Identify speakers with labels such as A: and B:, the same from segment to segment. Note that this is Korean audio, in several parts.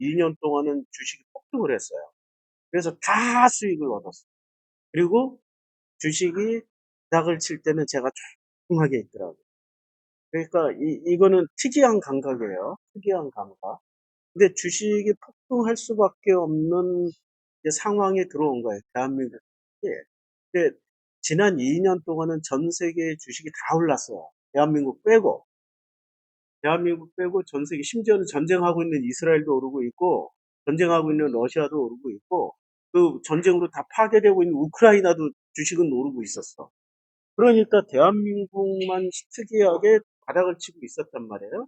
A: 2년 동안은 주식이 폭등을 했어요. 그래서 다 수익을 얻었어요. 그리고 주식이 바닥을 칠 때는 제가 조용하게 있더라고요. 그러니까 이거는 특이한 감각이에요. 특이한 감각. 근데 주식이 폭등할 수밖에 없는 이제 상황에 들어온 거예요. 대한민국에. 근데 지난 2년 동안은 전 세계 주식이 다 올랐어요. 대한민국 빼고. 대한민국 빼고 전 세계, 심지어는 전쟁하고 있는 이스라엘도 오르고 있고, 전쟁하고 있는 러시아도 오르고 있고, 그 전쟁으로 다 파괴되고 있는 우크라이나도 주식은 오르고 있었어. 그러니까 대한민국만 특이하게 바닥을 치고 있었단 말이에요.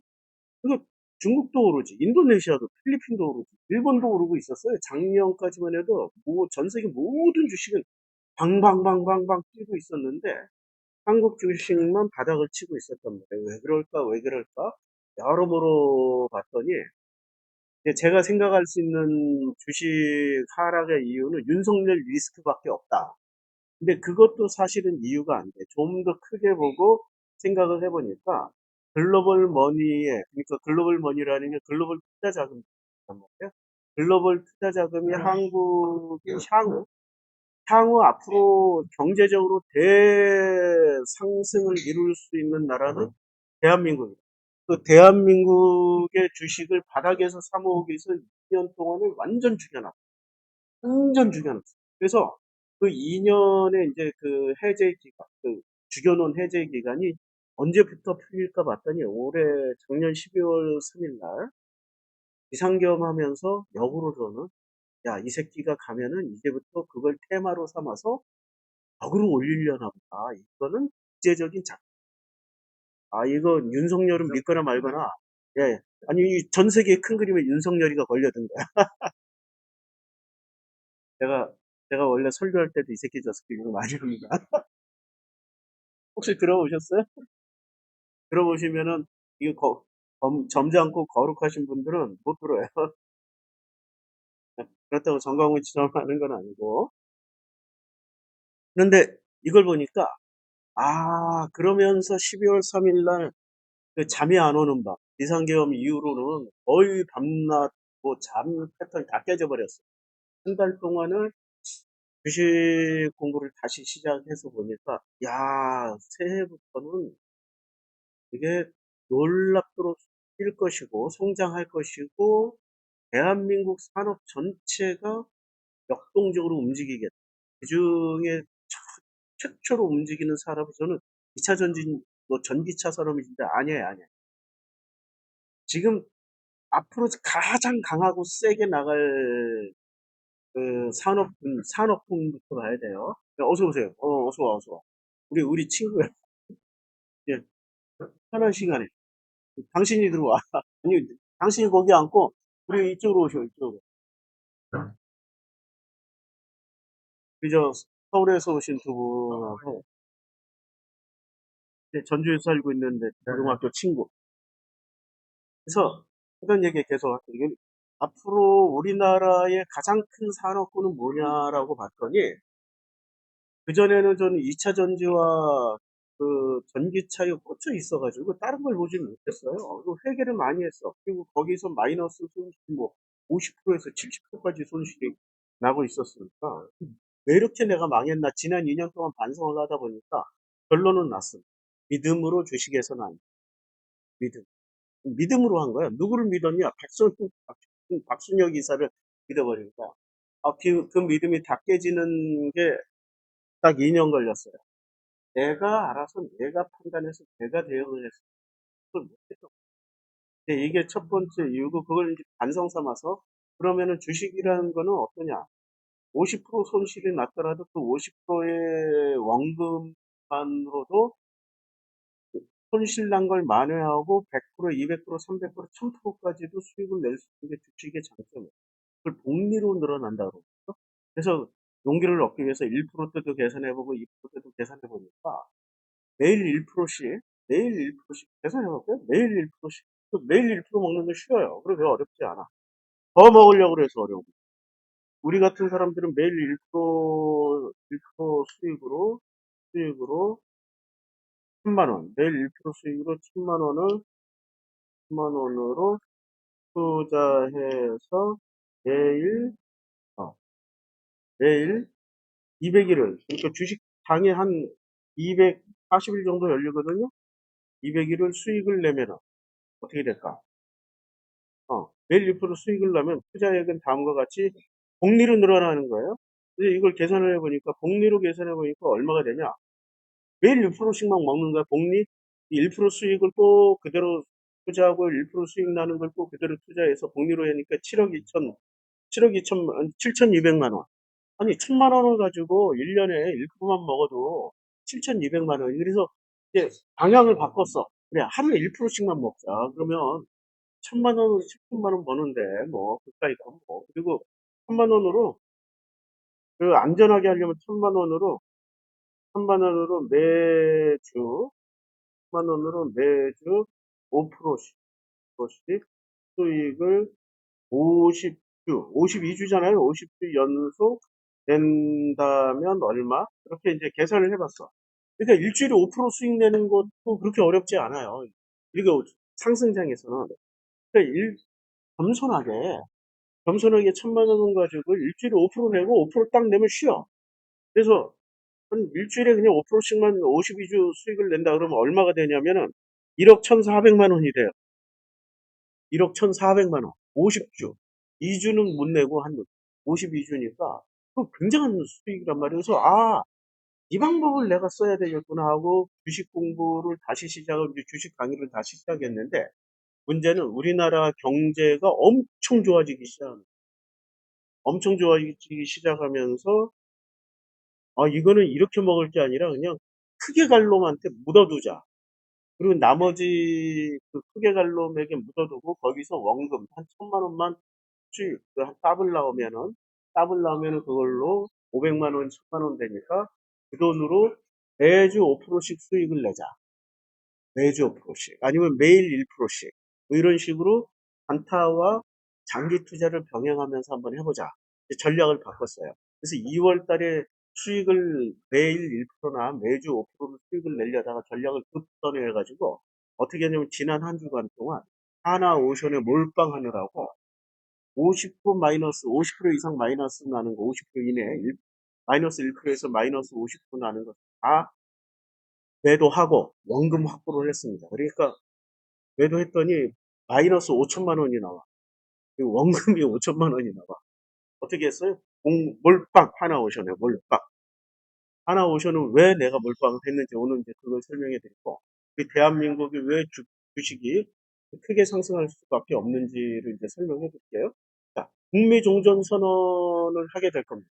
A: 그리고 중국도 오르지, 인도네시아도, 필리핀도 오르지, 일본도 오르고 있었어요. 작년까지만 해도 뭐 전 세계 모든 주식은 방방방방방 뛰고 있었는데 한국 주식만 바닥을 치고 있었단 말이에요. 왜 그럴까? 왜 그럴까? 여러모로 봤더니 이제 제가 생각할 수 있는 주식 하락의 이유는 윤석열 리스크밖에 없다. 근데 그것도 사실은 이유가 안 돼. 좀 더 크게 보고 생각을 해보니까 글로벌 머니에, 그러니까 글로벌 머니라는 게 글로벌 투자 자금이란 말이에요. 글로벌 투자 자금이 한국의 향후 앞으로 경제적으로 대상승을 이룰 수 있는 나라는 대한민국입니다. 그 대한민국의 주식을 바닥에서 사모으기 위해서 2년 동안을 완전 죽여놨어요. 완전 죽여놨어요. 그래서 그 2년의 이제 그 해제 기간, 그 죽여놓은 해제 기간이 언제부터 풀릴까 봤더니 올해 작년 12월 3일 날 비상겸하면서 역으로서는 야, 이 새끼가 가면은 이제부터 그걸 테마로 삼아서 벽으로 올리려나 보다. 이거는 국제적인 이거 윤석열은 믿거나 말거나. 예. 아니, 전 세계의 큰 그림에 윤석열이가 걸려든 거야. 제가, 제가 원래 설교할 때도 이 새끼 저 새끼 욕 많이 합니다. 혹시 들어보셨어요? 들어보시면은, 이거 점잖고 거룩하신 분들은 못 들어요. 그렇다고 정광훈처럼 하는 건 아니고. 그런데 이걸 보니까, 그러면서 12월 3일 날 그 잠이 안 오는 밤, 비상계엄 이후로는 거의 밤낮, 뭐 잠 패턴이 다 깨져버렸어요. 한 달 동안을 주식 공부를 다시 시작해서 보니까, 야, 새해부터는 이게 놀랍도록 뛸 것이고, 성장할 것이고, 대한민국 산업 전체가 역동적으로 움직이겠다. 그 중에 최초로 움직이는 산업이 저는 2차 뭐 전기차 산업인데 아니에요, 아니에요. 지금 앞으로 가장 강하고 세게 나갈 그 산업군부터 가야 돼요. 어서 오세요. 어서 와, 어서 와. 우리 친구야. 예, 편한 시간에. 당신이 들어와. 아니, 당신이 거기 앉고, 우리 이쪽으로 오셔, 이쪽으로. 그저 서울에서 오신 두 분하고, 이제 전주에서 살고 있는데, 고등학교 친구. 그래서, 이런 얘기 계속 할게요. 앞으로 우리나라의 가장 큰 산업군은 뭐냐라고 봤더니, 그전에는 저는 2차 전지와 그 전기차에 꽂혀 있어가지고 다른 걸 보지 못했어요. 그 회계를 많이 했어. 그리고 거기서 마이너스 손실이 뭐 50%에서 70%까지 손실이 나고 있었으니까 왜 이렇게 내가 망했나 지난 2년 동안 반성을 하다 보니까 결론은 났습니다. 믿음으로 주식에서는 안 돼. 믿음. 믿음으로 한 거야. 누구를 믿었냐? 박순혁 이사를 믿어버리니까. 그 믿음이 다 깨지는 게 딱 2년 걸렸어요. 내가 알아서 내가 판단해서 내가 대응을 했어. 그걸 못했던 거야. 이게 첫 번째 이유고 그걸 이제 반성 삼아서 그러면은 주식이라는 거는 어떠냐? 50% 손실이 났더라도 그 50%의 원금만으로도 손실 난 걸 만회하고 100%, 200%, 300%, 1000%까지도 수익을 낼 수 있는 게 주식의 장점이에요. 그걸 복리로 늘어난다 그러거든요. 그래서 용기를 얻기 위해서 1%대도 계산해보고 2%대도 계산해보니까 매일 1%씩, 매일 1%씩 계산해볼까요? 매일 1%씩. 매일 1% 먹는 건 쉬워요. 그리고 어렵지 않아. 더 먹으려고 그래서 어려워. 우리 같은 사람들은 매일 1% 수익으로 1000만 원. 매일 1% 수익으로 1000만 원을 10만 원으로 투자해서 매일, 어, 매일 200일을, 그러니까 주식 장에 한 240일 정도 열리거든요. 200일을 수익을 내면 어떻게 될까? 매일 1% 수익을 내면 투자액은 다음과 같이 복리로 늘어나는 거예요. 근데 이걸 계산을 해보니까, 복리로 계산해보니까 얼마가 되냐? 매일 1%씩만 먹는 거야, 복리. 1% 수익을 또 그대로 투자하고 1% 수익 나는 걸 또 그대로 투자해서 복리로 하니까 7억 2천, 7,200만 원. 아니, 1,000만 원을 가지고 1년에 1%만 먹어도 7,200만 원. 그래서 이제 방향을 바꿨어. 그래, 하루에 1%씩만 먹자. 그러면 1,000만 원으로 7천만 원 버는데, 뭐, 그까이 거 뭐. 그리고 1,000만 원으로, 그 안전하게 하려면 1,000만 원으로, 1,000만 원으로 매주, 1,000만 원으로 매주 5%씩, 수익을 50주, 52주잖아요. 50주 연속 낸다면 얼마? 이렇게 이제 계산을 해봤어. 그러니까 일주일에 5% 수익 내는 것도 그렇게 어렵지 않아요. 그리고 상승장에서는. 그러니까 겸손하게, 겸손하게 1,000만 원 가지고 일주일에 5% 내고 5%딱 내면 쉬어. 그래서 한 일주일에 그냥 5%씩만 52주 수익을 낸다 그러면 얼마가 되냐면은 1억 1,400만 원이 돼요. 1억 1,400만 원. 50주. 2주는 못 내고 한 52주니까 굉장한 수익이란 말이에요. 그래서 이 방법을 내가 써야 되겠구나 하고 주식 공부를 다시 시작하고 이제 주식 강의를 다시 시작했는데, 문제는 우리나라 경제가 엄청 좋아지기 시작하면서 이거는 이렇게 먹을 게 아니라 그냥 크게 갈 놈한테 묻어두자. 그리고 나머지 그 크게 갈 놈에게 묻어두고 거기서 원금 한 1,000만 원만 수익, 더블 나오면은 그걸로 500만 원, 1,000만 원 되니까 그 돈으로 매주 5%씩 수익을 내자. 매주 5%씩. 아니면 매일 1%씩. 뭐 이런 식으로 단타와 장기 투자를 병행하면서 한번 해보자. 전략을 바꿨어요. 그래서 2월 달에 수익을 매일 1%나 매주 5%를 수익을 내려다가 전략을 급선회해가지고 어떻게 하냐면 지난 한 주간 동안 하나오션에 몰빵하느라고 50% 마이너스, 50% 이상 마이너스 나는 거, 50% 이내, 마이너스 1%에서 마이너스 50% 나는 거 다 매도하고 원금 확보를 했습니다. 그러니까 매도했더니 마이너스 5천만 원이 나와. 원금이 5천만 원이 나와. 어떻게 했어요? 몰빵 하나오션에 몰빵. 하나오션은 왜 내가 몰빵을 했는지 오늘 이제 그걸 설명해 드리고, 대한민국이 왜 주식이 크게 상승할 수밖에 없는지를 이제 설명해 드릴게요. 자, 북미 종전 선언을 하게 될 겁니다.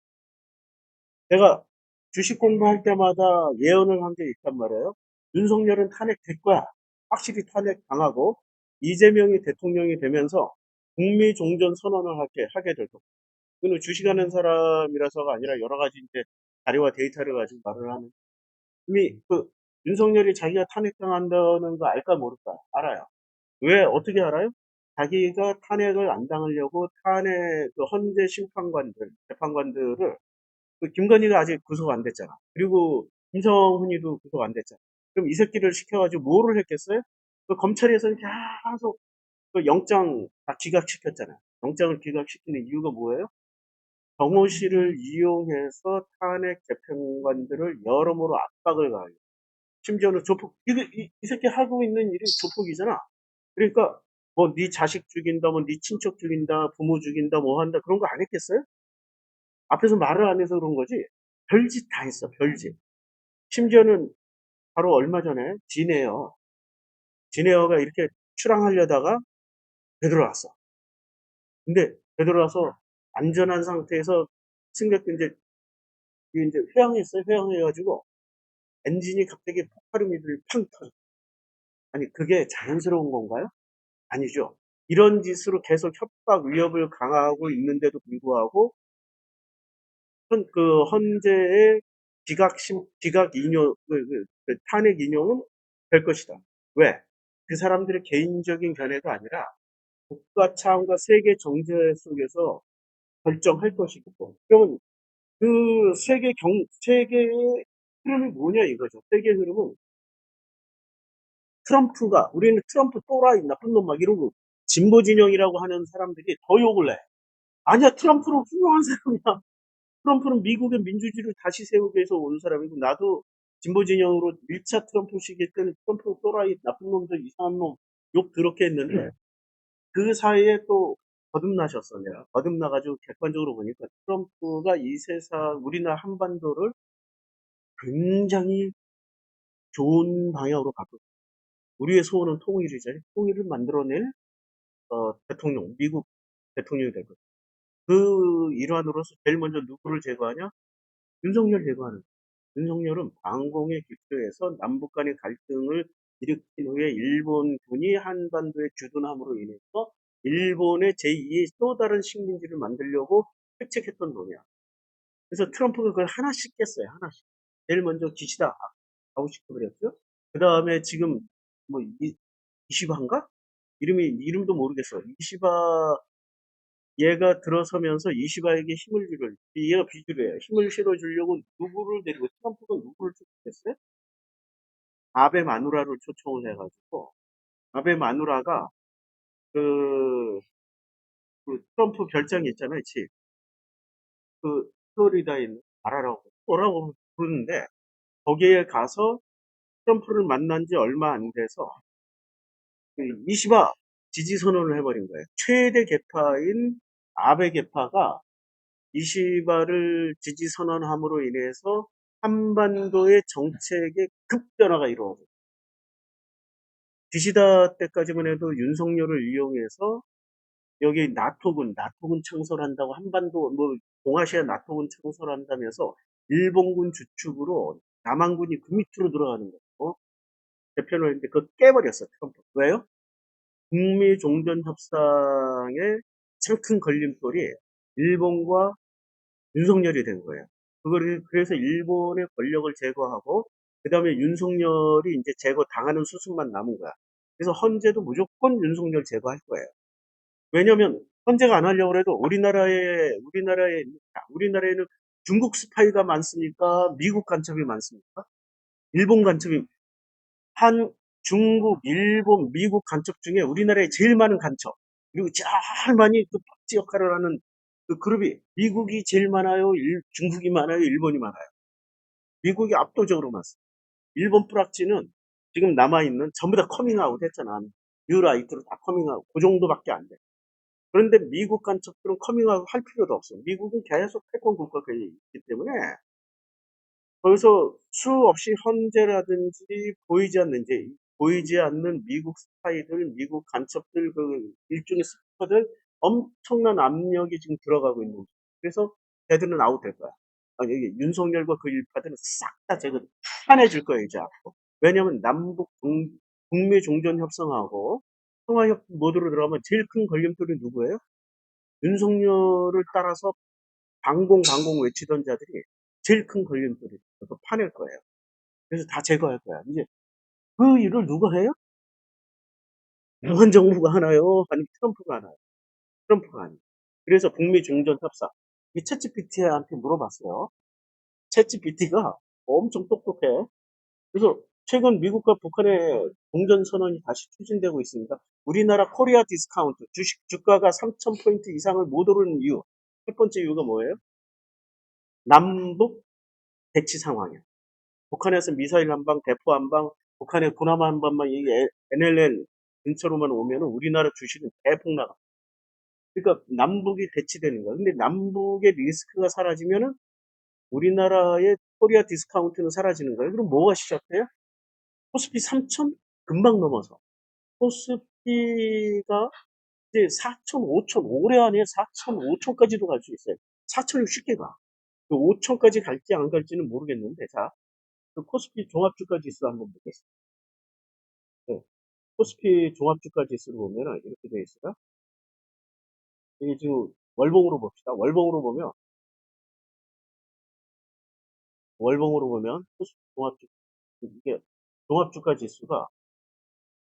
A: 내가 주식 공부할 때마다 예언을 한 게 있단 말이에요. 윤석열은 탄핵될 거야. 확실히 탄핵 당하고 이재명이 대통령이 되면서 북미 종전 선언을 하게 될 겁니다. 그는 주식하는 사람이라서가 아니라 여러 가지 이제 자료와 데이터를 가지고 말을 하는. 이미 윤석열이 자기가 탄핵당한다는 거 알까 모를까? 알아요. 왜 어떻게 알아요? 자기가 탄핵을 안 당하려고 그 헌재 재판관들을 김건희가 아직 구속 안 됐잖아. 그리고 김성훈이도 구속 안 됐잖아. 그럼 이 새끼를 시켜가지고 뭐를 했겠어요? 검찰에서는 계속 영장 다 기각시켰잖아요. 영장을 기각시키는 이유가 뭐예요? 정호 씨를 이용해서 탄핵 재판관들을 여러모로 압박을 가해요. 심지어는 조폭, 이 새끼 하고 있는 일이 조폭이잖아. 그러니까 뭐 네 자식 죽인다, 뭐 네 친척 죽인다, 부모 죽인다, 뭐 한다 그런 거 안 했겠어요? 앞에서 말을 안 해서 그런 거지. 별짓 다 했어, 별짓. 심지어는 바로 얼마 전에 진에어가 이렇게 출항하려다가 되돌아왔어. 근데 되돌아와서 안전한 상태에서 승객들 이제 회항했어요. 회항해가지고 엔진이 갑자기 폭발음이 팡 터져. 아니 그게 자연스러운 건가요? 아니죠. 이런 짓으로 계속 협박 위협을 강화하고 있는데도 불구하고 헌재의 기각 인용 탄핵 인용은 될 것이다. 왜? 그 사람들의 개인적인 견해가 아니라 국가 차원과 세계 정세 속에서 결정할 것이고, 그러면 그 세계의 흐름이 뭐냐 이거죠. 세계 흐름은 우리는 트럼프 또라이, 나쁜 놈 막 이러고, 진보 진영이라고 하는 사람들이 더 욕을 해. 아니야, 트럼프는 훌륭한 사람이야. 트럼프는 미국의 민주주의를 다시 세우기 위해서 온 사람이고, 나도 진보 진영으로 1차 트럼프 시기 때는 트럼프 또라이, 나쁜 놈들, 이상한 놈, 욕 더럽게 했는데, 그 사이에 또 거듭나셨어, 내가. 거듭나가지고 객관적으로 보니까 트럼프가 이 세상, 우리나라 한반도를 굉장히 좋은 방향으로 바꿨어. 우리의 소원은 통일이죠. 통일을 만들어낼 대통령, 미국 대통령이 될 거예요. 그 일환으로서 제일 먼저 누구를 제거하냐? 윤석열 제거하는 거예요. 윤석열은 방공의 기초에서 남북 간의 갈등을 일으킨 후에 일본군이 한반도에 주둔함으로 인해서 일본의 제2의 또 다른 식민지를 만들려고 획책했던 놈이야. 그래서 트럼프가 그걸 하나씩 깼어요. 하나씩. 제일 먼저 기시다 하고 싶어 그랬죠. 그 다음에 지금 뭐 이시바인가? 이름도 모르겠어. 이시바 얘가 들어서면서 이시바에게 얘가 비주를 해요. 힘을 실어주려고 누구를 데리고, 트럼프가 누구를 초청했어요? 아베 마누라를 초청을 해가지고, 아베 마누라가 그, 그 트럼프 별장이 있잖아요, 집. 그 플로리다에 있는 마라라고, 뭐라고 부르는데, 거기에 가서 트럼프를 만난 지 얼마 안 돼서, 그 이시바 지지 선언을 해버린 거예요. 최대 계파인 아베 계파가 이시바를 지지 선언함으로 인해서 한반도의 정책의 급변화가 이루어졌어요. 기시다 때까지만 해도 윤석열을 이용해서 여기 나토군 창설한다고, 한반도, 뭐, 동아시아 나토군 창설한다면서 일본군 주축으로 남한군이 그 밑으로 들어가는 거고, 대표를 했는데 그거 깨버렸어, 트럼프. 왜요? 북미 종전 협상의 참 큰 걸림돌이 일본과 윤석열이 된 거예요. 그래서 일본의 권력을 제거하고, 그 다음에 윤석열이 이제 제거 당하는 수순만 남은 거야. 그래서 헌재도 무조건 윤석열 제거할 거예요. 왜냐면, 헌재가 안 하려고 해도 우리나라에는 중국 스파이가 많습니까? 미국 간첩이 많습니까? 일본 간첩이, 중국, 일본, 미국 간첩 중에 우리나라에 제일 많은 간첩, 그리고 제일 많이 그 박쥐 역할을 하는 그 그룹이 미국이 제일 많아요? 중국이 많아요? 일본이 많아요? 미국이 압도적으로 많습니다. 일본 뿌락지는 지금 남아있는 전부 다 커밍아웃 했잖아. 뉴라이트로 다 커밍아웃. 그 정도밖에 안 돼. 그런데 미국 간첩들은 커밍아웃 할 필요도 없어. 미국은 계속 패권 국가가 있기 때문에 거기서 수없이 헌재라든지 보이지 않는 미국 스파이들, 미국 간첩들, 그 일종의 스파들 엄청난 압력이 지금 들어가고 있는 거죠. 그래서 걔들은 아웃될 거야. 아니, 이게 윤석열과 그 일파들은 싹 다 제거 편해질 거예요, 이제 앞으로. 왜냐면 북미 종전 협상하고 평화협 모드로 들어가면 제일 큰 걸림돌이 누구예요? 윤석열을 따라서 방공 외치던 자들이 제일 큰 걸림돌이 또 파낼 거예요. 그래서 다 제거할 거야. 이제 그 일을 누가 해요? 무한정부가 하나요? 아니면 트럼프가 하나요? 트럼프가 아니에요. 그래서 북미 종전 협상. 이 챗GPT한테 물어봤어요. 챗GPT가 엄청 똑똑해. 그래서 최근 미국과 북한의 종전 선언이 다시 추진되고 있습니다. 우리나라 코리아 디스카운트, 주가가 3,000포인트 이상을 못 오르는 이유. 첫 번째 이유가 뭐예요? 남북 대치 상황이에요. 북한에서 미사일 한 방, 대포 한 방, 북한의 군함 한 방만 이 NLL 근처로만 오면은 우리나라 주식은 대폭 나가. 그러니까 남북이 대치되는 거야. 근데 남북의 리스크가 사라지면은 우리나라의 코리아 디스카운트는 사라지는 거예요. 그럼 뭐가 시작돼요? 코스피 3천 금방 넘어서. 코스피가 이제 4천, 5천, 올해 안에 4천, 5천까지도 갈 수 있어요. 4천이 쉽게 가. 5천까지 갈지 안 갈지는 모르겠는데, 자, 그 코스피 종합주가 지수 한번 보겠습니다. 네. 코스피 종합주가 지수를 보면 이렇게 되어 있어요. 이게 지금 월봉으로 봅시다. 월봉으로 보면 코스피 이게 종합주가 지수가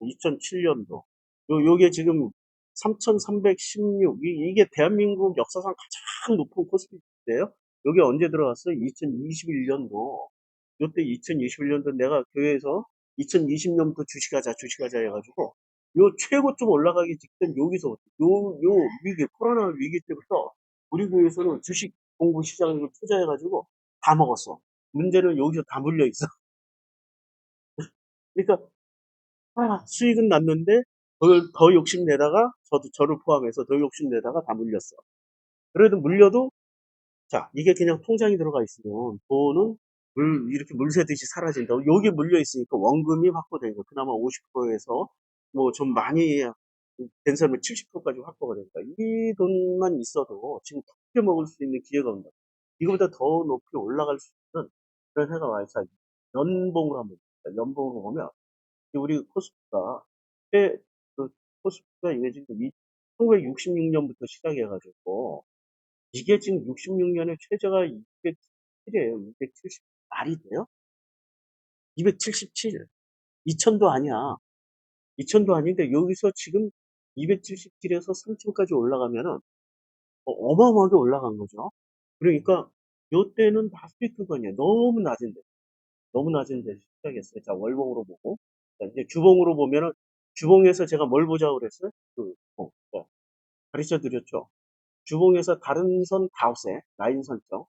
A: 2007년도 요게 지금 3,316 이게 대한민국 역사상 가장 높은 코스피인데요. 여기 언제 들어갔어요? 2021년도. 요때 2021년도 내가 교회에서 2020년부터 주식하자 해가지고 요 최고점 올라가기 직전 여기서 요 위기 코로나 위기 때부터 우리 교회에서는 주식 공부 시장을 투자해가지고 다 먹었어. 문제는 여기서 다 물려 있어. 그러니까 수익은 났는데 더 욕심내다가 저를 포함해서 더 욕심내다가 다 물렸어. 그래도 물려도 자 이게 그냥 통장에 들어가 있으면 돈은 이렇게 물 새듯이 사라진다. 여기 물려 있으니까 원금이 확보되니까 그나마 50%에서 뭐 좀 많이 된 사람은 70%까지 확보가 되니까 이 돈만 있어도 지금 크게 먹을 수 있는 기회가 온다. 이거보다 더 높이 올라갈 수 있는 그런 해가 와 있어. 연봉으로 한번 봅시다. 연봉으로 보면 우리 코스피가 그 코스피가 이게 지금 1966년부터 시작해가지고 이게 지금 66년에 최저가 207이에요. 270 말이 돼요? 277. 2000도 아니야. 2000도 아닌데 여기서 지금 277에서 3000까지 올라가면은 어마어마하게 올라간 거죠. 그러니까 요때는 다 수익区間이에요. 너무 낮은데 시작했어요. 자, 월봉으로 보고. 자, 이제 주봉으로 보면은 주봉에서 제가 뭘 보자고 그랬어요? 자, 가르쳐 드렸죠. 주봉에서 다른 선 다 없애. 라인 설정.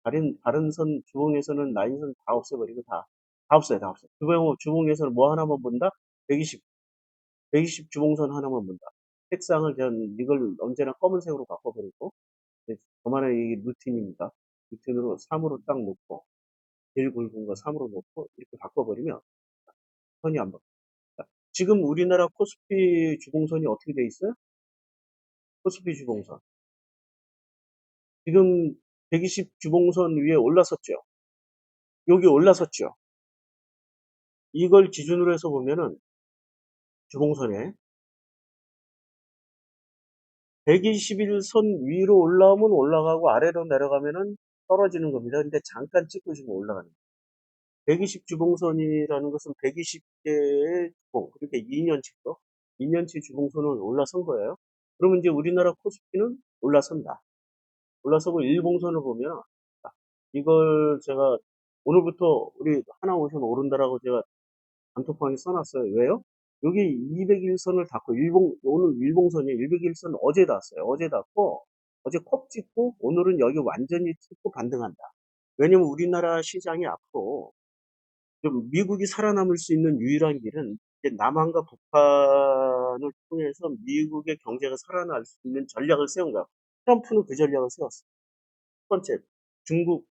A: 다른 선 주봉에서는 라인선 다 없애버리고 다 없어요. 다 없어요. 주봉에서는 뭐 하나만 본다? 120 주봉선 하나만 본다. 색상을 이걸 언제나 검은색으로 바꿔버리고 저만의 이 루틴입니다. 루틴으로 3으로 딱 놓고 제일 굵은 거 3으로 놓고 이렇게 바꿔버리면 선이 안 바뀌어요. 지금 우리나라 코스피 주봉선이 어떻게 돼 있어요? 코스피 주봉선. 지금 120 주봉선 위에 올라섰죠. 여기 올라섰죠. 이걸 기준으로 해서 보면은 주봉선에 121선 위로 올라오면 올라가고 아래로 내려가면은 떨어지는 겁니다. 근데 잠깐 찍고 지금 올라가는 거예요. 120 주봉선이라는 것은 120개의 주봉, 그러니까 2년치죠. 2년치 주봉선을 올라선 거예요. 그러면 이제 우리나라 코스피는 올라선다. 올라서고 일봉선을 보면 이걸 제가 오늘부터 우리 하나오션 오른다라고 제가 단톡방에 써놨어요. 왜요? 여기 201선을 닫고 오늘 일봉선이 201선 어제 닫았어요. 어제 닫고 어제 콕 찍고 오늘은 여기 완전히 찍고 반등한다. 왜냐면 우리나라 시장이 앞으로 좀 미국이 살아남을 수 있는 유일한 길은 이제 남한과 북한을 통해서 미국의 경제가 살아날 수 있는 전략을 세운 거야. 트럼프는 그 전략을 세웠어. 첫 번째, 중국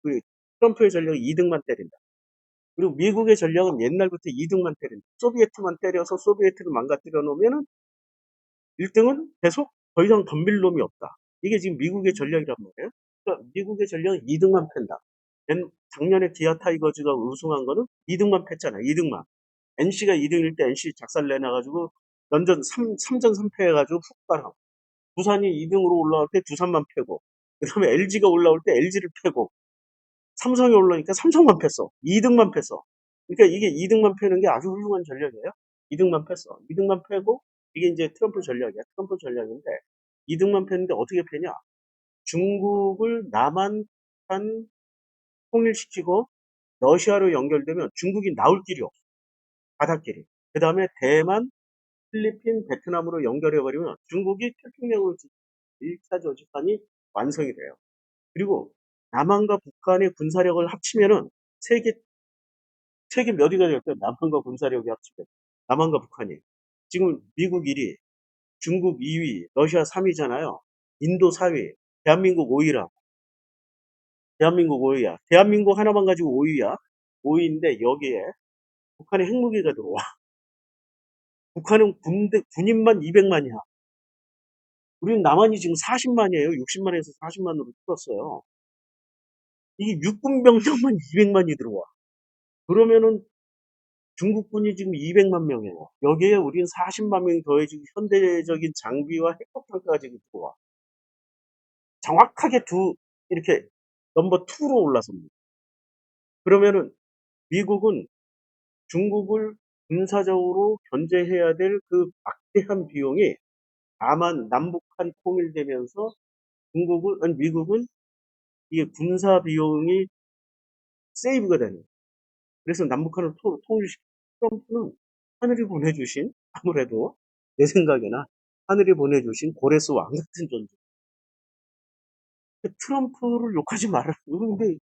A: 트럼프의 전략이 2등만 때린다. 그리고 미국의 전략은 옛날부터 2등만 때린다. 소비에트만 때려서 소비에트를 망가뜨려 놓으면은 1등은 계속 더 이상 덤빌 놈이 없다. 이게 지금 미국의 전략이란 말이에요. 그러니까 미국의 전략은 2등만 팬다. 작년에 기아 타이거즈가 우승한 거는 2등만 팼잖아. 2등만. NC가 2등일 때 NC 작살 내놔가지고 연전 3전 3패 해가지고 훅 가라. 두산이 2등으로 올라올 때 두산만 패고 그 다음에 LG가 올라올 때 LG를 패고 삼성이 올라오니까 삼성만 팼어. 2등만 팼어. 그러니까 이게 2등만 패는 게 아주 훌륭한 전략이에요. 2등만 팼어. 2등만 패고 이게 이제 트럼프 전략이야. 트럼프 전략인데 2등만 패는데 어떻게 패냐? 중국을 남한판 통일시키고 러시아로 연결되면 중국이 나올 길이 없어. 바닷길이. 그 다음에 대만, 필리핀, 베트남으로 연결해버리면 중국이 태평양으로 1차 조직판이 완성이 돼요. 그리고 남한과 북한의 군사력을 합치면은 세계 몇 위가 될까요? 남한과 군사력이 합치면. 남한과 북한이. 지금 미국 1위, 중국 2위, 러시아 3위잖아요. 인도 4위, 대한민국 5위라. 대한민국 5위야. 대한민국 하나만 가지고 5위야. 5위인데 여기에 북한의 핵무기가 들어와. 북한은 군인만 200만이야. 우리는 남한이 지금 40만이에요. 60만에서 40만으로 줄었어요. 이게 육군 병력만 200만이 들어와. 그러면은 중국군이 지금 200만 명이에요. 여기에 우리는 40만 명이 더해지고 현대적인 장비와 핵폭탄까지 들어와. 정확하게 이렇게 넘버 2로 올라섭니다. 그러면은 미국은 중국을 군사적으로 견제해야 될 그 막대한 비용이 다만 남북한 통일되면서 미국은 이게 군사 비용이 세이브가 되는 거예요. 그래서 남북한을 통일시키고 트럼프는 하늘이 보내주신 아무래도 내 생각에는 하늘이 보내주신 고레스 왕 같은 존재. 트럼프를 욕하지 말아. 근데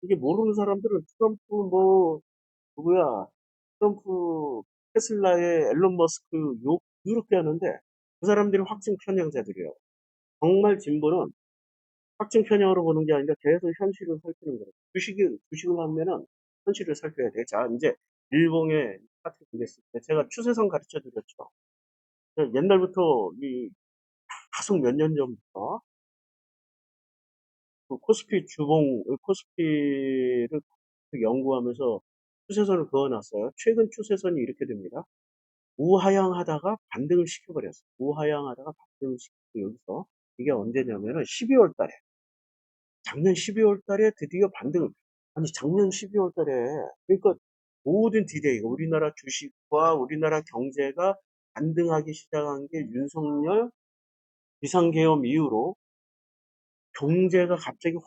A: 이게 모르는 사람들은 트럼프 뭐 누구야? 트럼프 테슬라의 앨런 머스크 욕 이렇게 하는데 그 사람들이 확증 편향자들이에요. 정말 진보는 확증 편향으로 보는 게 아니라 계속 현실을 살피는 거예요. 주식을 하면은 현실을 살펴야 돼. 자, 이제 일봉의 파트 보겠습니다. 제가 추세선 가르쳐 드렸죠. 옛날부터 계속 몇 년 전부터 그 코스피를 연구하면서 추세선을 그어놨어요. 최근 추세선이 이렇게 됩니다. 우하향하다가 반등을 시켜버렸어요. 우하향하다가 반등을 시키고 여기서 이게 언제냐면은 12월 달에 작년 12월 달에 드디어 반등을 아니 작년 12월 달에 그러니까 모든 디데이가 우리나라 주식과 우리나라 경제가 반등하기 시작한 게 윤석열 비상계엄 이후로 경제가 갑자기 확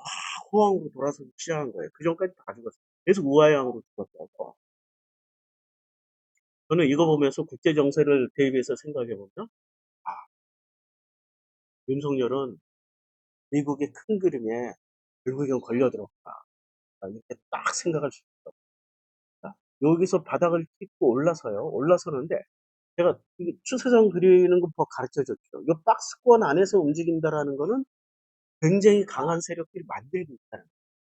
A: 호황으로 돌아서기 시작한 거예요. 그 전까지 다 죽었어요. 계속 우하향으로 죽었어요. 저는 이거 보면서 국제 정세를 대입해서 생각해 보면 아, 윤석열은 미국의 큰 그림에 결국엔 걸려들었다. 이렇게 딱 생각할 수 있다. 여기서 바닥을 찍고 올라서요. 올라서는데 제가 추세선 그리는 거 가르쳐 줬죠. 이 박스권 안에서 움직인다라는 거는 굉장히 강한 세력들이 만들고 있다는 거예요.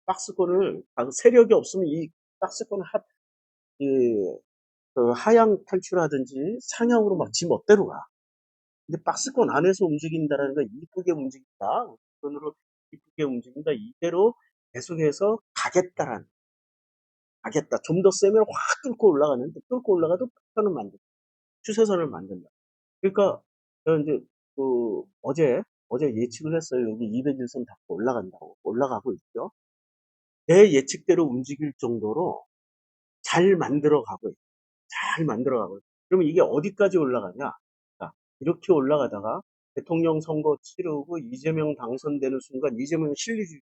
A: 박스권을 세력이 없으면 이 박스권을 그 하향 탈출하든지 상향으로 막 지 멋대로 가. 근데 박스권 안에서 움직인다라는 건 이쁘게 움직인다. 돈으로 이쁘게 움직인다. 이대로 계속해서 가겠다. 좀 더 세면 확 뚫고 올라가는데 뚫고 올라가도 패턴을 만든다. 추세선을 만든다. 그러니까 제가 이제 어제 예측을 했어요. 여기 200일선 닫고 올라간다고. 올라가고 있죠. 내 예측대로 움직일 정도로 잘 만들어 가고 있어요. 잘 만들어 가고 있어요. 그러면 이게 어디까지 올라가냐? 자, 이렇게 올라가다가 대통령 선거 치르고 이재명 당선되는 순간 이재명 실리주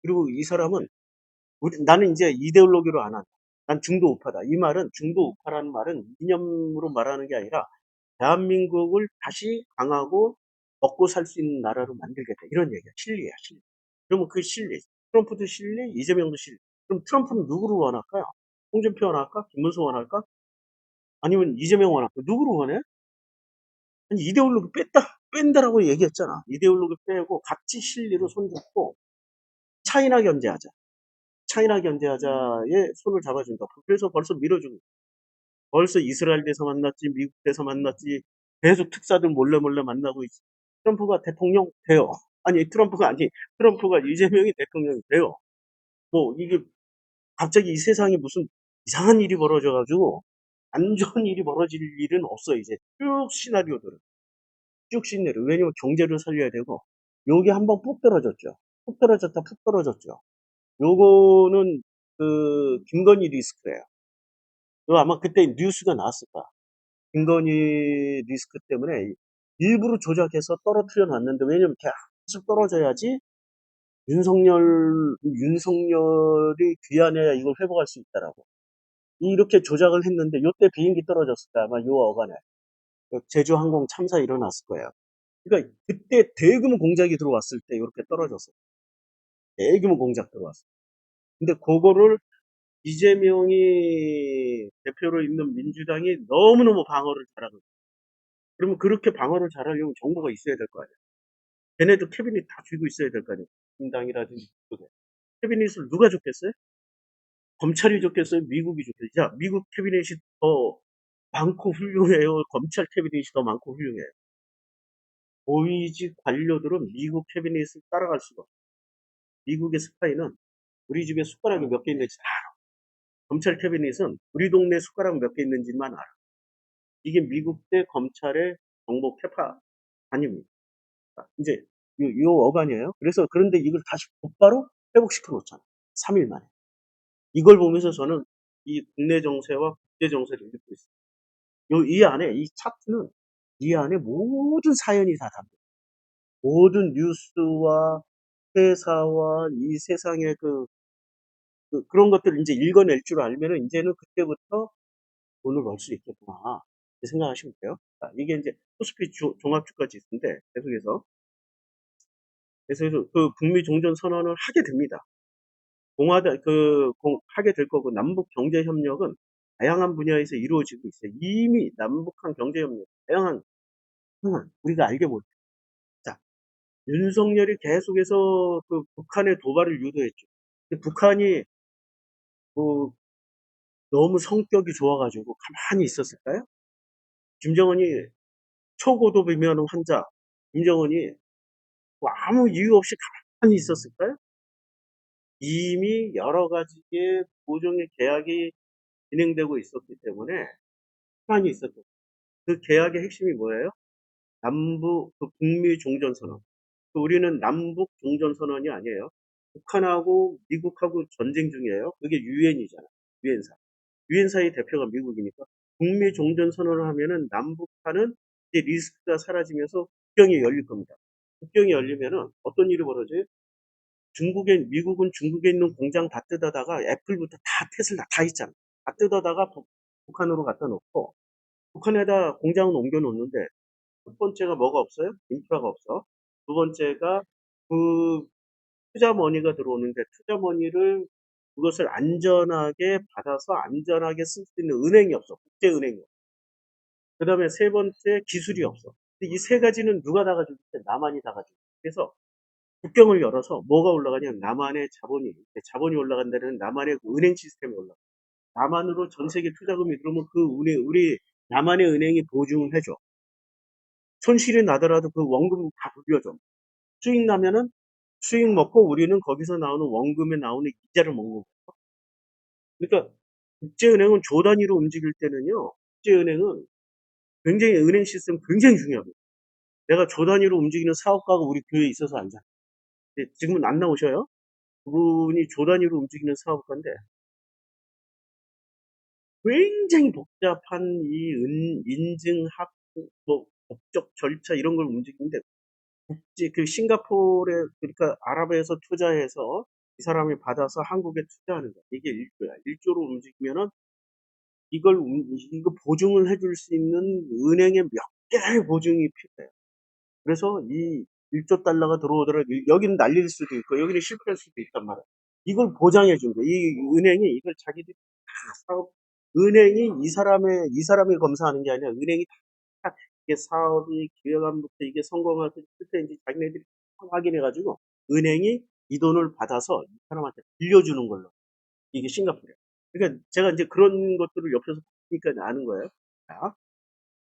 A: 그리고 이 사람은 나는 이제 이데올로기로 안 한다. 난 중도 우파다. 이 말은 중도 우파라는 말은 이념으로 말하는 게 아니라 대한민국을 다시 강하고 먹고 살 수 있는 나라로 만들겠다. 이런 얘기야. 실리야, 실리. 그러면 그 실리. 트럼프도 실리, 이재명도 실리. 그럼 트럼프는 누구를 원할까요? 홍준표 원할까? 김문수 원할까? 아니면 이재명 원할까? 누구를 원해? 아니, 이데올로기 뺀다라고 얘기했잖아. 이데올로기 빼고 같이 실리로 손잡고 차이나 견제하자. 차이나 견제하자에 손을 잡아준다. 그래서 벌써 밀어주고 벌써 이스라엘 돼서 만났지, 미국 돼서 만났지, 계속 특사들 몰래 만나고 있지. 트럼프가 대통령 돼요. 아니, 트럼프가 이재명이 대통령이 돼요. 뭐, 이게 갑자기 이 세상에 무슨 이상한 일이 벌어져가지고, 안 좋은 일이 벌어질 일은 없어, 이제. 쭉 시나리오들은. 쭉 시나리오. 왜냐면 경제를 살려야 되고, 여기 한번 푹 떨어졌죠. 푹 떨어졌다, 푹 떨어졌죠. 요거는, 김건희 리스크예요. 아마 그때 뉴스가 나왔을 거야. 김건희 리스크 때문에 일부러 조작해서 떨어뜨려 놨는데 왜냐면 계속 떨어져야지 윤석열이 귀환해야 이걸 회복할 수 있다라고 이렇게 조작을 했는데 요때 비행기 떨어졌을 때 아마 요 어간에 제주항공 참사 일어났을 거예요. 그러니까 그때 대규모 공작이 들어왔을 때 이렇게 떨어졌어요. 대규모 공작 들어왔어요. 근데 그거를 이재명이 대표로 있는 민주당이 너무너무 방어를 잘하고 있어요. 그러면 그렇게 방어를 잘하려면 정보가 있어야 될 거 아니에요. 걔네도 캐비닛 다 쥐고 있어야 될 거 아니에요. 민당이라든지 그게. 캐비닛을 누가 줬겠어요? 검찰이 줬겠어요? 미국이 줬겠어요? 자, 미국 캐비닛이 더 많고 훌륭해요? 검찰 캐비닛이 더 많고 훌륭해요? 고위직 관료들은 미국 캐비닛을 따라갈 수가 없어요. 미국의 스파이는 우리 집에 숟가락이 몇 개 있는지 다 알아. 검찰 캐비닛은 우리 동네 숟가락 몇 개 있는지만 알아. 이게 미국 대 검찰의 정보 캐파 아닙니다. 이제 요 어간이에요. 그래서 그런데 이걸 다시 곧바로 회복시켜 놓잖아요. 3일 만에. 이걸 보면서 저는 이 국내 정세와 국제 정세를 읽고 있어요. 이 안에 이 차트는 이 안에 모든 사연이 다 담겨. 모든 뉴스와 회사와 이 세상의 그런 것들을 이제 읽어낼 줄 알면은 이제는 그때부터 돈을 벌 수 있겠구나. 생각하시면 돼요. 자, 이게 이제 코스피 종합주가 지수인데 계속해서 그래서 그 북미 종전 선언을 하게 됩니다. 하게 될 거고 남북 경제 협력은 다양한 분야에서 이루어지고 있어요. 이미 남북한 경제 협력 다양한 우리가 알게 못해. 자, 윤석열이 계속해서 그 북한의 도발을 유도했죠. 근데 북한이 뭐 너무 성격이 좋아가지고 가만히 있었을까요? 김정은이 초고도 비면 환자, 김정은이 뭐 아무 이유 없이 가만히 있었을까요? 이미 여러 가지의 보종의 계약이 진행되고 있었기 때문에 가만히 있었죠. 그 계약의 핵심이 뭐예요? 북미 종전선언. 우리는 남북 종전선언이 아니에요. 북한하고 미국하고 전쟁 중이에요. 그게 유엔이잖아. 유엔사. 유엔사의 대표가 미국이니까 북미 종전선언을 하면은 남북한은 이제 리스크가 사라지면서 국경이 열릴 겁니다. 국경이 열리면은 어떤 일이 벌어져요? 미국은 중국에 있는 공장 다 뜯어다가 애플부터 다 테슬라 다 있잖아. 다 뜯어다가 북한으로 갖다 놓고 북한에다 공장을 옮겨 놓는데 첫 번째가 뭐가 없어요? 인프라가 없어. 두 번째가 그 투자 머니가 들어오는데 투자 머니를 그것을 안전하게 받아서 안전하게 쓸 수 있는 은행이 없어. 국제은행이 없어. 그 다음에 세 번째 기술이 없어. 이 세 가지는 누가 다 가지고 있대? 남한이 다 가지고 있대. 그래서 국경을 열어서 뭐가 올라가냐면 남한의 자본이 올라간다는 남한의 은행 시스템이 올라가. 남한으로 전 세계 투자금이 들어오면 그 우리 남한의 은행이 보증을 해줘. 손실이 나더라도 그 원금 다 돌려줘. 수익 나면은 수익 먹고 우리는 거기서 나오는 원금에 나오는 이자를 먹는 거야. 그러니까 국제은행은 조 단위로 움직일 때는요. 국제은행은 굉장히 은행 시스템 굉장히 중요합니다. 내가 조 단위로 움직이는 사업가가 우리 교회에 있어서 알잖아. 근데 지금은 안 나오셔요. 그분이 조 단위로 움직이는 사업가인데 굉장히 복잡한 이 인증학 뭐 법적 절차 이런 걸 움직이는데 그 싱가포르에 그러니까 아랍에서 투자해서 이 사람이 받아서 한국에 투자하는 거야. 이게 1조야. 1조로 움직이면은 이거 보증을 해줄 수 있는 은행에 몇 개의 보증이 필요해요. 그래서 이 1조 달러가 들어오더라도 여기는 날릴 수도 있고 여기는 실패할 수도 있단 말이야. 이걸 보장해 준 거야. 이 은행이 이걸 자기들이 다 사업 은행이 이 사람이 검사하는 게 아니라 은행이 다 이게 사업이 기획안부터 이게 성공할지 실패인지 자기네들이 다 확인해 가지고 은행이 이 돈을 받아서 이 사람한테 빌려주는 걸로. 이게 싱가포르야. 그러니까 제가 이제 그런 것들을 옆에서 보니까 아는 거예요. 자,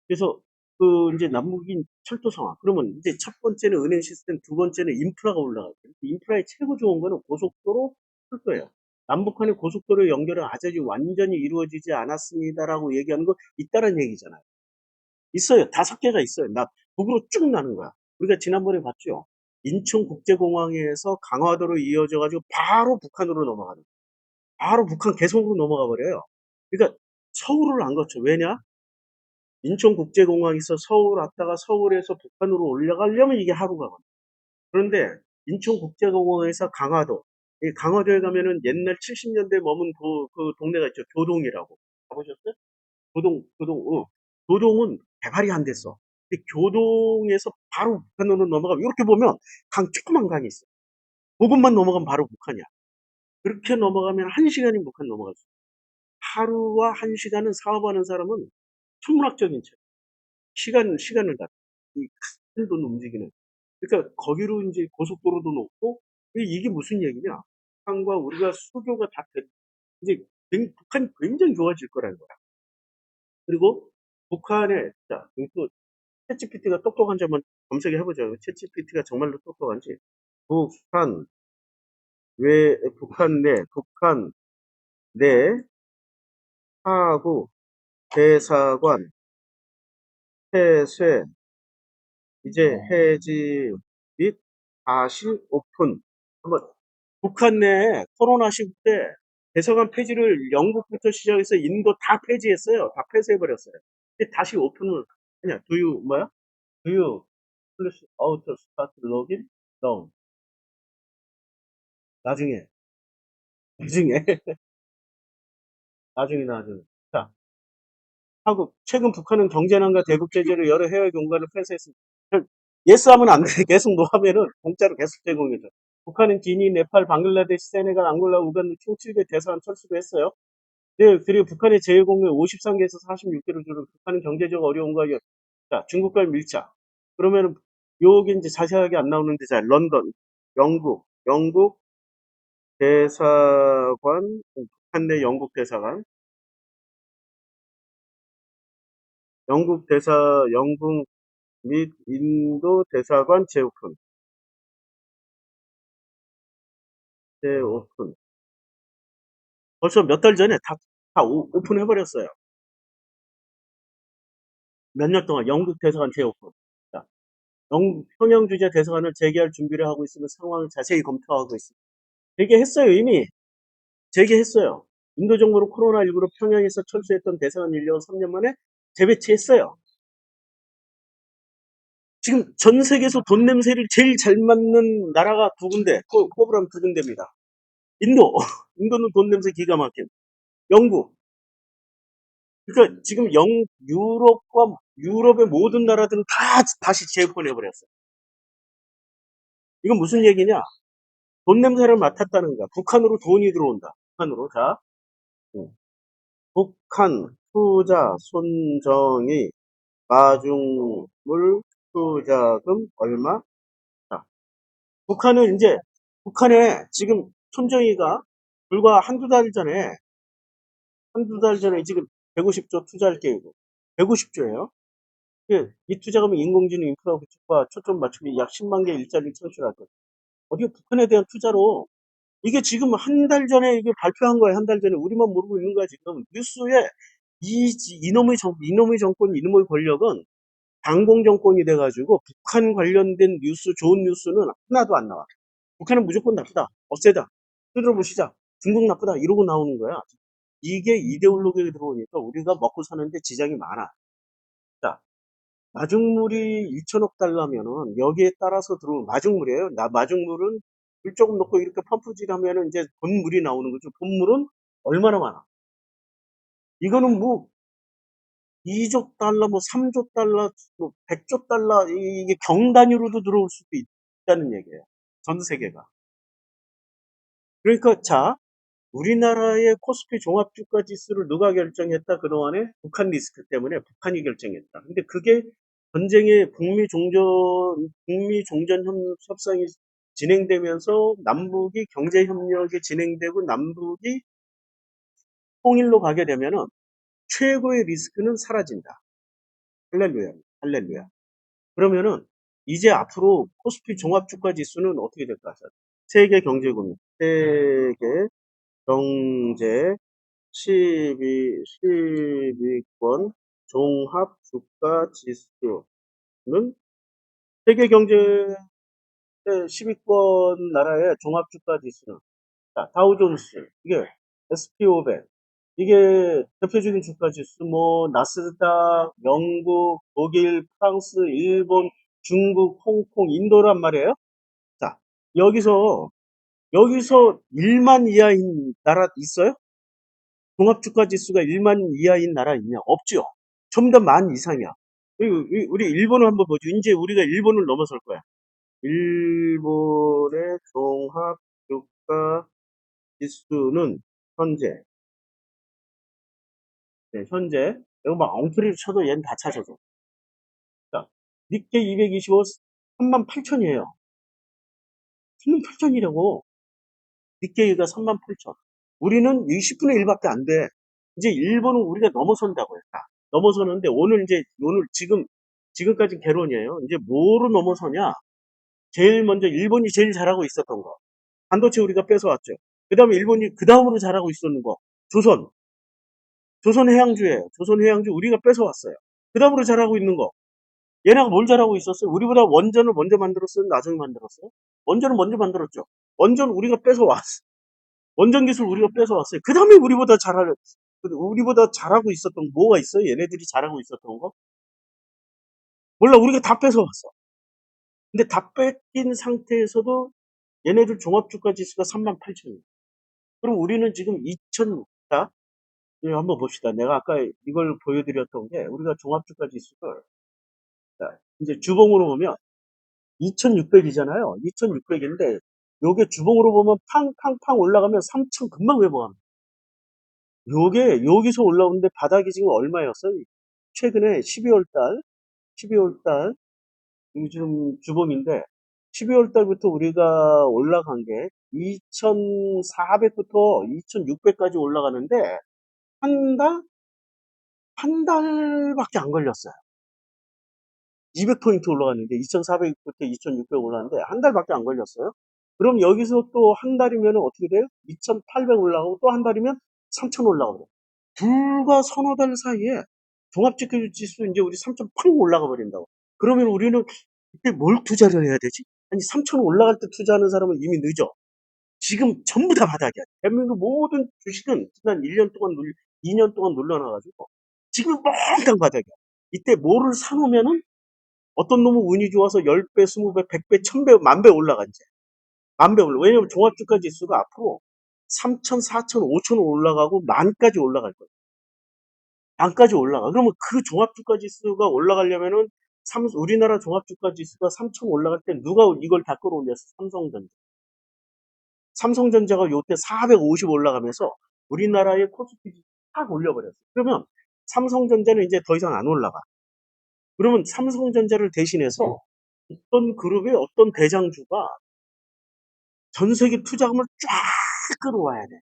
A: 그래서 그 이제 남북인 철도 상황. 그러면 이제 첫 번째는 은행 시스템, 두 번째는 인프라가 올라가요. 인프라의 최고 좋은 거는 고속도로, 철도예요. 남북한의 고속도로 연결은 아직이 완전히 이루어지지 않았습니다라고 얘기하는 거 있다는 얘기잖아요. 있어요. 5개가 있어요. 북으로 쭉 나는 거야. 우리가 지난번에 봤죠. 인천국제공항에서 강화도로 이어져 가지고 바로 북한으로 넘어가는 거예요. 바로 북한 개성으로 넘어가 버려요. 그러니까 서울을 안 거쳐. 왜냐? 인천국제공항에서 서울 왔다가 서울에서 북한으로 올라가려면 이게 하루가 걸려. 그런데 인천국제공항에서 강화도, 이 강화도에 가면은 옛날 70년대 머문 그 동네가 있죠. 교동이라고. 가보셨어요? 교동은 개발이 안 됐어. 근데 교동에서 바로 북한으로 넘어가면 이렇게 보면 조그만 강이 있어. 그것만 넘어가면 바로 북한이야. 그렇게 넘어가면 1시간이면 북한 넘어갈 수 있어. 하루와 1시간은 사업하는 사람은 천문학적인 책. 시간을 다, 이 큰 돈 움직이는. 그러니까 거기로 이제 고속도로도 놓고, 이게 무슨 얘기냐? 북한과 우리가 수교가 다 이제 북한이 굉장히 좋아질 거라는 거야. 그리고 북한에, 자, 또 챗GPT가 똑똑한지 한번 검색해 보자. 챗GPT가 정말로 똑똑한지. 북한, 북한 내 하구 대사관 폐쇄 이제 해지 및 다시 오픈. 한번 북한 내에 코로나 시국 때 대사관 폐지를 영국부터 시작해서 인도 다 폐지했어요. 다 폐쇄해버렸어요. 근데 다시 오픈을 그냥 Do you please auto start login? No. 나중에 나중에 나중에. 자, 하고 최근 북한은 경제난과 대북 제재로 여러 해외 공간을 폐쇄했습니다. 예스하면 안 돼. 계속 노하면은 공짜로 계속 제공해줘. 북한은 기니, 네팔, 방글라데시, 세네갈, 앙골라, 우간다 총 7개 대사관 철수도 했어요. 네, 그리고 북한의 제휴공约 53개에서 46개로 줄은 북한은 경제적 어려움과 자, 중국과의 밀착. 그러면은 여기 이제 자세하게 안 나오는데 자, 런던, 영국 대사관, 북한 내 영국 대사관, 영국 및 인도 대사관 재오픈. 벌써 몇 달 전에 다 오픈해버렸어요. 몇 년 동안 영국 대사관 재오픈. 자, 평양 주재 대사관을 재개할 준비를 하고 있으면 상황을 자세히 검토하고 있습니다. 재개했어요, 이미. 재개했어요. 인도 정부로 코로나19로 평양에서 철수했던 대사관 인력을 3년 만에 재배치했어요. 지금 전 세계에서 돈 냄새를 제일 잘 맡는 나라가 두 군데, 꼽으라면 두 군데입니다. 인도. 인도는 돈 냄새 기가 막힌. 영국. 그러니까 지금 유럽의 모든 나라들은 다 다시 재해권해버렸어요. 이건 무슨 얘기냐? 돈 냄새를 맡았다는 거야. 북한으로 돈이 들어온다. 북한으로. 자, 북한 투자 손정의 마중물 투자금 얼마? 자, 북한에 지금 손정의가 불과 한두 달 전에 지금 150조 투자할 계획이고, 150조예요. 이 투자금은 인공지능 인프라 구축과 초점 맞추기 약 10만 개 일자리를 창출할 것. 어디 북한에 대한 투자로 이게 지금 한 달 전에 이게 발표한 거예요. 한 달 전에 우리만 모르고 있는 거야 지금 뉴스에 이놈의 정권 이놈의 권력은 반공 정권이 돼가지고 북한 관련된 뉴스 좋은 뉴스는 하나도 안 나와. 북한은 무조건 나쁘다. 없애자. 뜯어보시자. 중국 나쁘다. 이러고 나오는 거야. 이게 이데올로기에 들어오니까 우리가 먹고 사는데 지장이 많아. 자, 마중물이 2천억 달러면은 여기에 따라서 들어온 마중물이에요. 마중물은 물 조금 넣고 이렇게 펌프질 하면은 이제 본물이 나오는 거죠. 본물은 얼마나 많아. 이거는 뭐 2조 달러, 뭐 3조 달러, 뭐 100조 달러 이게 경 단위로도 들어올 수도 있다는 얘기예요. 전 세계가. 그러니까 자, 우리나라의 코스피 종합주가 지수를 누가 결정했다? 그동안에 북한 리스크 때문에 북한이 결정했다. 근데 그게 전쟁의 북미 종전 협상이 진행되면서 남북이 경제 협력이 진행되고 남북이 통일로 가게 되면은 최고의 리스크는 사라진다. 할렐루야. 할렐루야. 그러면은 이제 앞으로 코스피 종합주가 지수는 어떻게 될까? 세계 경제 10위권 종합주가 지수는 세계 경제 10위권 나라의 종합주가 지수는 자, 다우존스 이게 SP500 이게 대표적인 주가 지수 뭐 나스닥, 영국, 독일, 프랑스, 일본, 중국, 홍콩, 인도란 말이에요. 자, 여기서 1만 이하인 나라 있어요? 종합주가 지수가 1만 이하인 나라 있냐? 없죠. 전부 다 만 이상이야. 그리고 우리 일본을 한번 보죠. 이제 우리가 일본을 넘어설 거야. 일본의 종합주가 지수는 현재, 이거 막 엉터리를 쳐도 얘는 다 찾아줘. 자, 니케이 225 38,000이에요. 38,000이라고. 니케이가 38,000. 우리는 20분의 1밖에 안 돼. 이제 일본은 우리가 넘어선다고 했다. 넘어서는데 오늘 지금까지 개론이에요. 이제 뭐로 넘어서냐? 제일 먼저 일본이 제일 잘하고 있었던 거. 반도체 우리가 뺏어왔죠. 그 다음에 일본이 그 다음으로 잘하고 있었는 거. 조선해양주예요. 조선해양주 우리가 뺏어왔어요. 그 다음으로 잘하고 있는 거. 얘네가 뭘 잘하고 있었어요? 우리보다 원전을 먼저 만들었어요? 나중에 만들었어요? 원전을 먼저 만들었죠. 원전 우리가 뺏어왔어. 원전 기술 우리가 뺏어왔어요. 그 다음에 우리보다 잘하고 있었던 뭐가 있어요? 얘네들이 잘하고 있었던 거? 몰라, 우리가 다 뺏어왔어. 근데 다 뺏긴 상태에서도 얘네들 종합주가 지수가 38,000이에요. 그럼 우리는 지금 한번 봅시다. 내가 아까 이걸 보여드렸던 게 우리가 종합주가 지수를 이제 주봉으로 보면 2600이잖아요. 2600인데 요게 주봉으로 보면 팡팡팡 올라가면 3000 금방 회복합니다. 요게 여기서 올라오는데 바닥이 지금 얼마였어요? 최근에 12월 달 요즘 주봉인데 12월 달부터 우리가 올라간 게 2400부터 2600까지 올라가는데 한 달? 한 달밖에 안 걸렸어요. 200포인트 올라갔는데 2400부터 2600 올라갔는데 한 달밖에 안 걸렸어요. 그럼 여기서 또 한 달이면 어떻게 돼요? 2800 올라가고 또 한 달이면 3000 올라가고 불과 서너 달 사이에 종합지수 이제 우리 3000 팍 올라가 버린다고. 그러면 우리는 이때 뭘 투자를 해야 되지? 아니 3000 올라갈 때 투자하는 사람은 이미 늦어. 지금 전부 다 바닥이야. 대한민국 모든 주식은 지난 1년 동안 2년 동안 눌러놔가지고 지금 뻥땅 바닥이야. 이때 뭐를 사놓으면은 어떤 놈은 운이 좋아서 10배, 20배, 100배, 1000배, 만배 올라간지. 만배 올라. 왜냐면 종합주가 지수가 앞으로 3천, 4천, 5천 올라가고 만까지 올라갈 거예요. 만까지 올라가. 그러면 그 종합주가 지수가 올라가려면은 우리나라 종합주가 지수가 3천 올라갈 때 누가 이걸 다 끌어올렸어? 삼성전자. 삼성전자가 요때 450 올라가면서 우리나라의 코스피 지수 딱 올려버렸어. 그러면 삼성전자는 이제 더 이상 안 올라가. 그러면 삼성전자를 대신해서 어떤 그룹의 어떤 대장주가 전 세계 투자금을 쫙 끌어와야 돼.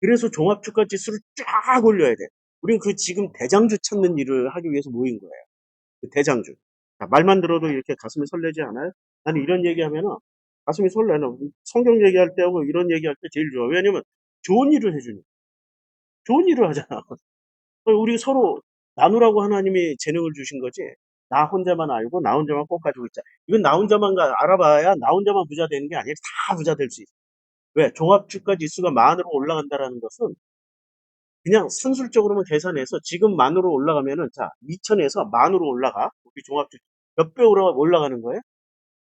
A: 그래서 종합주가 지수를 쫙 올려야 돼. 우린 그 지금 대장주 찾는 일을 하기 위해서 모인 거예요. 그 대장주. 자, 말만 들어도 이렇게 가슴이 설레지 않아요? 나는 이런 얘기하면은 가슴이 설레는 성경 얘기할 때하고 이런 얘기할 때 제일 좋아. 왜냐면 좋은 일을 해주니. 좋은 일을 하잖아. 우리 서로 나누라고 하나님이 재능을 주신 거지. 나 혼자만 알고 나 혼자만 꼭 가지고 있자. 이건 나 혼자만 알아봐야 나 혼자만 부자 되는 게 아니라 다 부자 될 수 있어. 왜? 종합주가 지수가 만으로 올라간다라는 것은 그냥 산술적으로만 계산해서 지금 만으로 올라가면은 자 2000에서 만으로 올라가. 우리 종합주 몇 배 올라가는 거예요?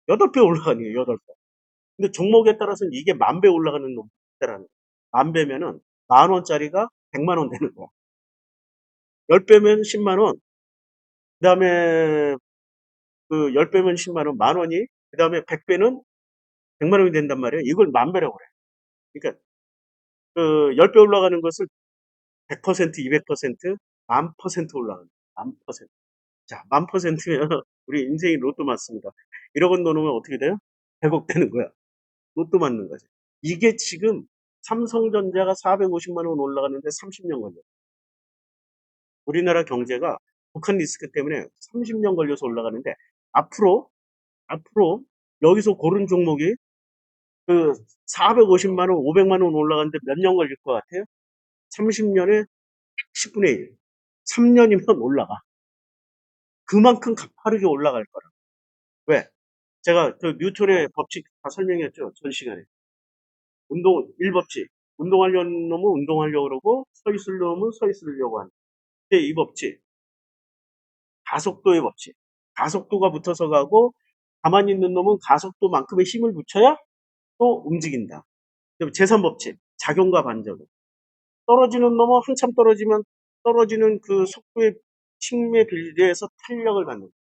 A: 8배 올라가는 거예요. 8배. 근데 종목에 따라서는 이게 만 배 올라가는 놈이 있다라는 거예요. 만 배면은 만 원짜리가 100만 원 되는 거야. 10배면 10만 원. 그다음에 그 10배면 10만 원, 만 원이 그다음에 100배는 100만 원이 된단 말이에요. 이걸 만 배라고 그래. 그러니까 그 10배 올라가는 것을 100%, 200%, 1000% 올라가는 거야. 1000%. 자, 1000%면 우리 인생이 로또 맞습니다. 1억 원 넣어놓으면 어떻게 돼요? 100억 되는 거야. 로또 맞는 거지. 이게 지금 삼성전자가 450만 원 올라가는데 30년 걸려. 우리나라 경제가 북한 리스크 때문에 30년 걸려서 올라가는데 앞으로 여기서 고른 종목이 그 450만 원, 500만 원 올라가는데 몇 년 걸릴 것 같아요? 30년에 10분의 1. 3년이면 올라가. 그만큼 가파르게 올라갈 거라. 왜? 제가 그 뉴턴의 법칙 다 설명했죠. 전 시간에. 운동 1법칙. 운동하려는 놈은 운동하려고 그러고 서 있을 놈은 서 있으려고 하는. 근데 이 법칙. 가속도의 법칙. 가속도가 붙어서 가고 가만히 있는 놈은 가속도만큼의 힘을 붙여야 또 움직인다. 제3법칙. 작용과 반작용. 떨어지는 놈은 한참 떨어지면 떨어지는 그 속도의 힘에 비례해서 탄력을 갖는다.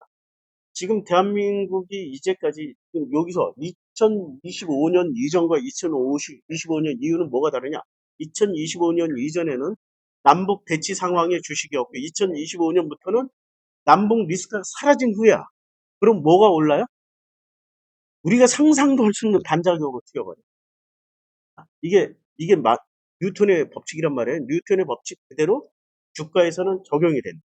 A: 지금 대한민국이 이제까지 여기서 2025년 이전과 2025년 이후는 뭐가 다르냐? 2025년 이전에는 남북 대치 상황의 주식이었고 2025년부터는 남북 리스크가 사라진 후야. 그럼 뭐가 올라요? 우리가 상상도 할 수 없는 반작용으로 튀어버려. 이게 뉴턴의 법칙이란 말이에요. 뉴턴의 법칙 그대로 주가에서는 적용이 된다.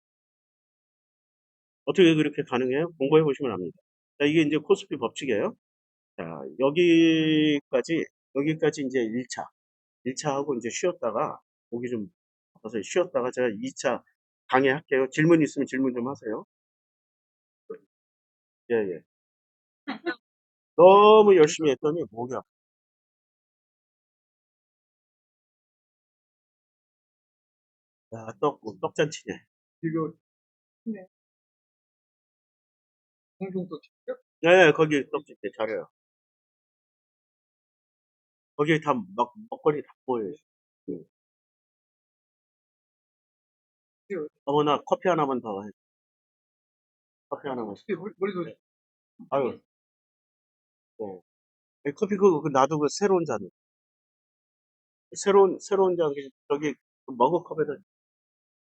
A: 어떻게 그렇게 가능해요? 공부해 보시면 압니다. 자, 이게 이제 코스피 법칙이에요. 자, 여기까지 이제 1차 하고 이제 쉬었다가, 목이 좀 아파서 쉬었다가 제가 2차 강의할게요. 질문 있으면 질문 좀 하세요. 예, 예. 너무 열심히 했더니 목이 아파. 야, 떡잔치네.
B: 이거 네. 공중도 직접?
A: 예, 예, 거기 떡집게 잘해요. 거기 다 먹거리 다 보여요. 예. 어머나, 커피 하나만 더 해. 커피 하나만.
B: 머리도
A: 아유, 네. 커피 그거 놔두고 그 새로운 잔. 새로운 잔, 저기, 그 머그컵에다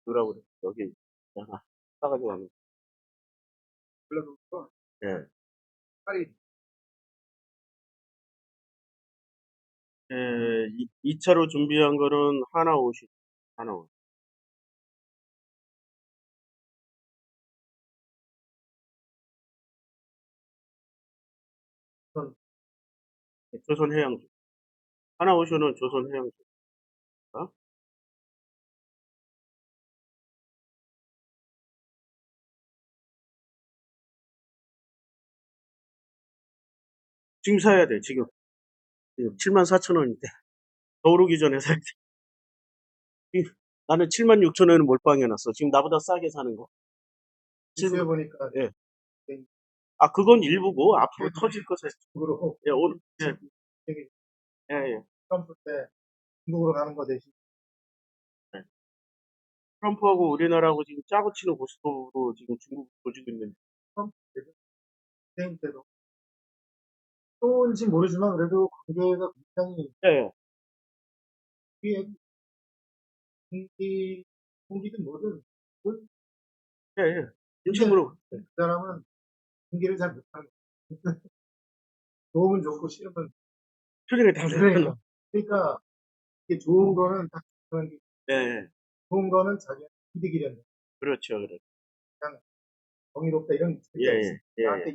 A: 넣으라고 그래. 여기, 하나 싸가지고 가면.
B: 골라도 거
A: 예.
B: 빨리.
A: 예, 2차로 준비한 거는 하나 오십, 하나 오. 조선해양주. 하나 오션은 조선해양주. 어? 지금 사야 돼, 지금. 지금 74,000원인데. 더 오르기 전에 사야 돼. 나는 76,000원에 몰빵해 놨어. 지금 나보다 싸게 사는 거.
B: 지금 보니까
A: 예. 아, 그건 일부고, 앞으로 터질 것에.
B: 중국으로
A: 예, 오늘, 예,
B: 되게
A: 예, 예.
B: 트럼프 때 중국으로 가는 거 대신
A: 예. 트럼프하고 우리나라하고 지금 짜고 치는 고스톱으로 지금 중국 조지고 있는데.
B: 트럼프 대선 때도 또인지 모르지만 그래도 관계가 굉장히
A: 예, 예.
B: 위에 공기든 뭐든 그
A: 예, 예. 진심으로.
B: 사람은 공기를 잘 못하는 거야. 좋으면 좋고 싫으면
A: 표정이 다
B: 그러니까 그러니까 이게 좋은 거는 다 그런 게
A: 예, 예.
B: 좋은 거는 자기 이득이라는
A: 그렇죠, 그렇죠.
B: 그냥 정의롭다 이런
A: 예,
B: 절대 없어.
A: 예, 예.
B: 나한테